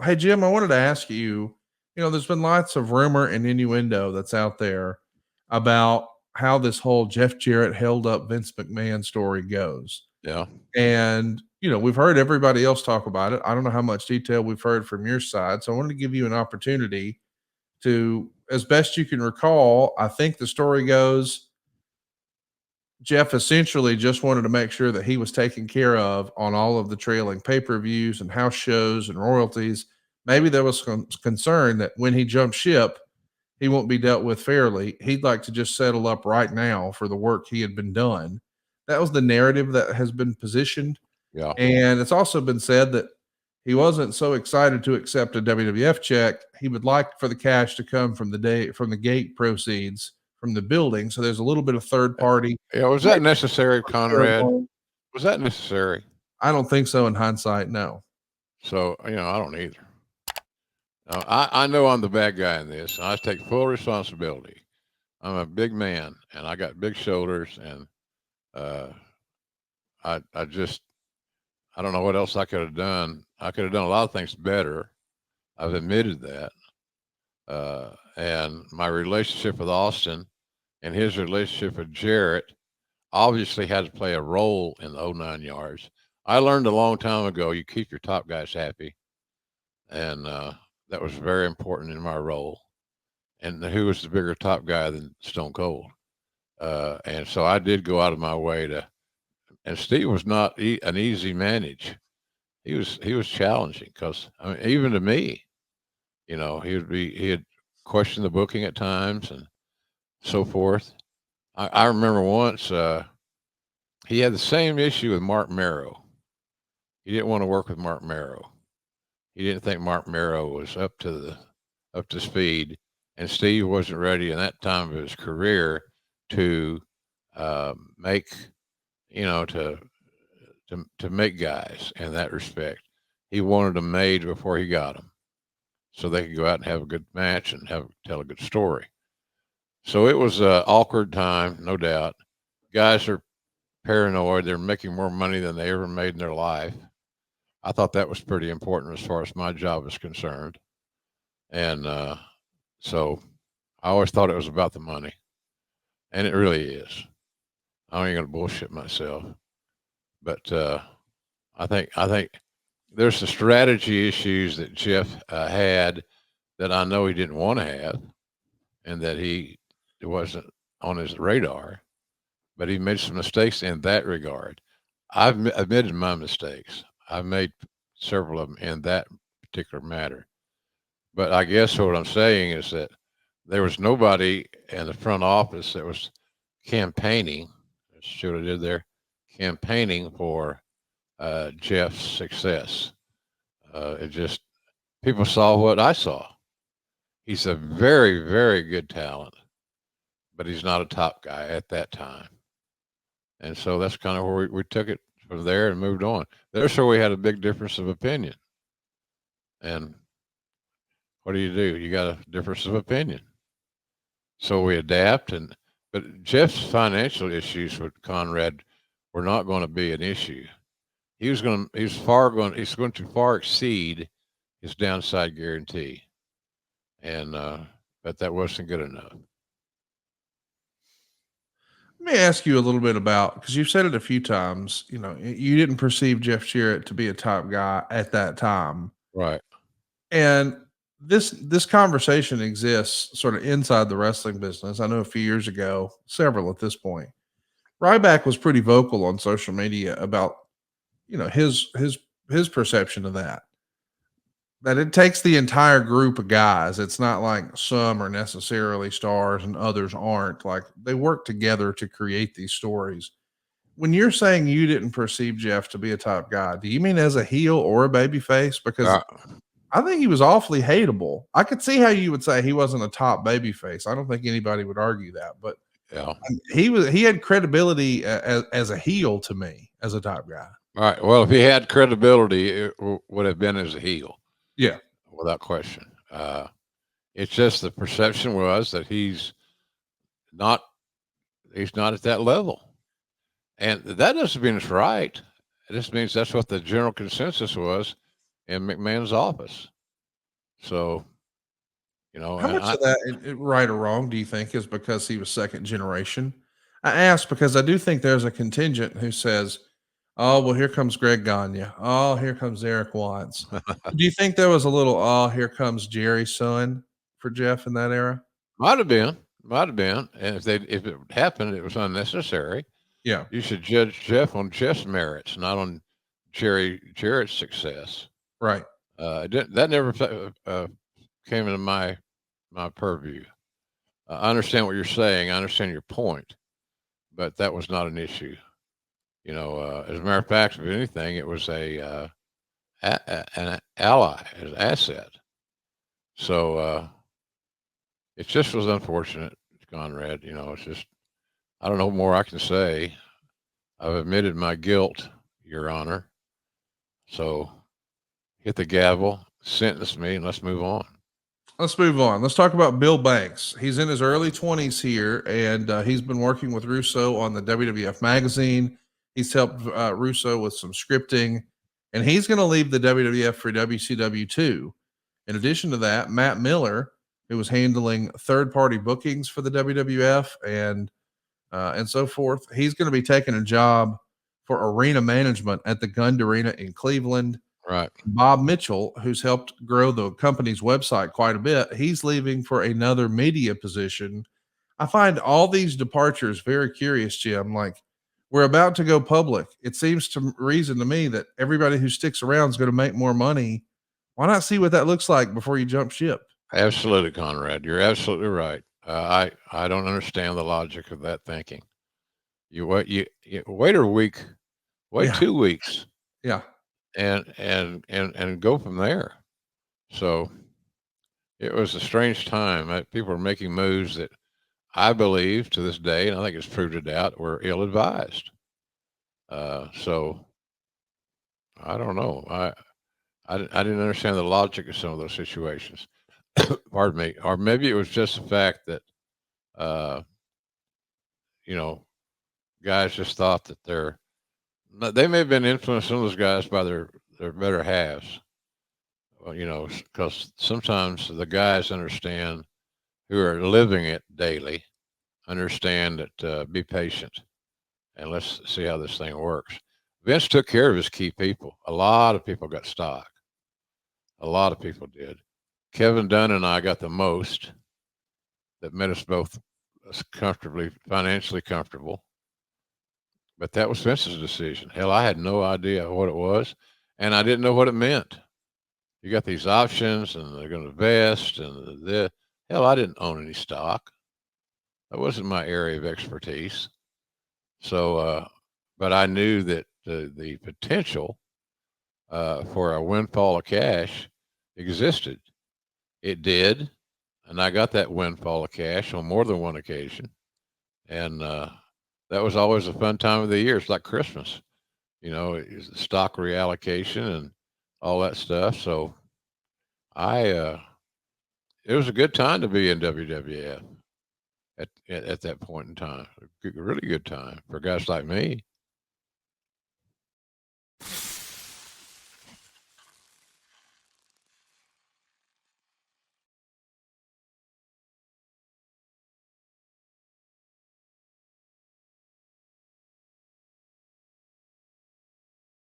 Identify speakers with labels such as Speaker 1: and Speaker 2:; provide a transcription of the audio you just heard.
Speaker 1: Hey, Jim, I wanted to ask you, there's been lots of rumor and innuendo that's out there about how this whole Jeff Jarrett held up Vince McMahon story goes.
Speaker 2: Yeah.
Speaker 1: And, we've heard everybody else talk about it. I don't know how much detail we've heard from your side. So I wanted to give you an opportunity to, as best you can recall, I think the story goes Jeff essentially just wanted to make sure that he was taken care of on all of the trailing pay-per-views and house shows and royalties. Maybe there was some concern that when he jumped ship, he won't be dealt with fairly. He'd like to just settle up right now for the work he had been done. That was the narrative that has been positioned.
Speaker 2: Yeah.
Speaker 1: And it's also been said that he wasn't so excited to accept a WWF check. He would like for the cash to come from the gate proceeds from the building. So there's a little bit of third party.
Speaker 2: Yeah. Was that necessary, Conrad? Was that necessary?
Speaker 1: I don't think so in hindsight, no.
Speaker 2: So, I don't either. I know I'm the bad guy in this. I take full responsibility. I'm a big man and I got big shoulders, and I don't know what else I could have done. I could have done a lot of things better. I've admitted that. And my relationship with Austin and his relationship with Jarrett obviously had to play a role in the 09 yards. I learned a long time ago, you keep your top guys happy. And that was very important in my role. And who was the bigger top guy than Stone Cold? And so I did go out of my way to, and Steve was not an easy manage. He was challenging because, I mean, even to me, he had questioned the booking at times and so forth. I remember once he had the same issue with Mark Merrow. He didn't want to work with Mark Merrow. He didn't think Mark Merrow was up to speed, and Steve wasn't ready in that time of his career to make to make guys in that respect. He wanted them made before he got them, so they could go out and have a good match and tell a good story. So it was an awkward time, no doubt. Guys are paranoid. They're making more money than they ever made in their life. I thought that was pretty important as far as my job is concerned. And so I always thought it was about the money. And it really is. I ain't going to bullshit myself. But I think there's the strategy issues that Jeff had that I know he didn't want to have, and that it wasn't on his radar. But he made some mistakes in that regard. I've admitted my mistakes. I've made several of them in that particular matter. But I guess what I'm saying is that there was nobody in the front office that was campaigning. That's what I did there, campaigning for Jeff's success. It just, people saw what I saw. He's a very, very good talent, but he's not a top guy at that time. And so that's kind of where we took it from there and moved on. There's where we had a big difference of opinion. And what do? You got a difference of opinion. So we adapt, but Jeff's financial issues with Conrad were not going to be an issue. He's going to far exceed his downside guarantee. And but that wasn't good enough.
Speaker 1: Let me ask you a little bit about, because you've said it a few times, you didn't perceive Jeff Jarrett to be a top guy at that time.
Speaker 2: Right.
Speaker 1: And this conversation exists sort of inside the wrestling business. I know a few years ago, several at this point, Ryback was pretty vocal on social media about, his perception of that it takes the entire group of guys. It's not like some are necessarily stars and others aren't. Like, they work together to create these stories. When you're saying you didn't perceive Jeff to be a top guy, do you mean as a heel or a baby face? Because I think he was awfully hateable. I could see how you would say he wasn't a top baby face. I don't think anybody would argue that, but
Speaker 2: yeah,
Speaker 1: he had credibility as a heel to me, as a top guy.
Speaker 2: All right. Well, if he had credibility, it would have been as a heel.
Speaker 1: Yeah,
Speaker 2: without question. It's just the perception was that he's not at that level, and that doesn't mean it's right. It just means that's what the general consensus was in McMahon's office. So, you know,
Speaker 1: How
Speaker 2: and
Speaker 1: much of that, right or wrong, do you think is because he was second generation? I ask because I do think there's a contingent who says, "Oh, well, here comes Greg Gagne. Oh, here comes Eric Watts." Do you think there was a little, "Oh, here comes Jerry's son" for Jeff in that era?
Speaker 2: might have been, and if it happened, it was unnecessary.
Speaker 1: Yeah,
Speaker 2: You should judge Jeff on Jeff's merits, not on Jerry Jarrett's success.
Speaker 1: right.
Speaker 2: That never came into my purview. I understand what you're saying. I understand your point, but that was not an issue. You know, as a matter of fact, if anything, it was an ally, an asset. So it just was unfortunate, Conrad. You know, it's just I don't know what more I can say. I've admitted my guilt, Your Honor. So hit the gavel, sentence me, and let's move on.
Speaker 1: Let's move on. Let's talk about Bill Banks. He's in his early 20s here, and he's been working with Russo on the WWF magazine. He's helped Russo with some scripting, and he's going to leave the WWF for WCW too. In addition to that, Matt Miller, who was handling third-party bookings for the WWF and so forth, he's going to be taking a job for arena management at the Gund Arena in Cleveland.
Speaker 2: Right.
Speaker 1: Bob Mitchell, who's helped grow the company's website quite a bit, he's leaving for another media position. I find all these departures very curious, Jim. Like, we're about to go public. It seems to reason to me that everybody who sticks around is going to make more money. Why not see what that looks like before you jump ship?
Speaker 2: Absolutely, Conrad. You're absolutely right. I don't understand the logic of that thinking. You wait a week, wait
Speaker 1: Yeah,
Speaker 2: 2 weeks,
Speaker 1: yeah.
Speaker 2: and go from there. So it was a strange time. People were making moves that I believe to this day, and I think it's proved out, were ill advised. So I don't know. I didn't understand the logic of some of those situations. Pardon me. Or maybe it was just the fact that uh, you know, guys just thought that they may have been influenced, some of those guys, by their better halves. Well, you know, because sometimes the guys understand who are living it daily understand that be patient and let's see how this thing works. Vince took care of his key people. A lot of people got stock. A lot of people did. Kevin Dunn and I got the most that made us both comfortably, financially comfortable. But that was Vince's decision. Hell, I had no idea what it was, and I didn't know what it meant. You got these options, and they're going to vest, and the hell, I didn't own any stock. That wasn't my area of expertise. So, but I knew that the potential for a windfall of cash existed. It did, and I got that windfall of cash on more than one occasion, and that was always a fun time of the year. It's like Christmas, you know, it's stock reallocation and all that stuff. So I, it was a good time to be in WWF at that point in time. A really good time for guys like me.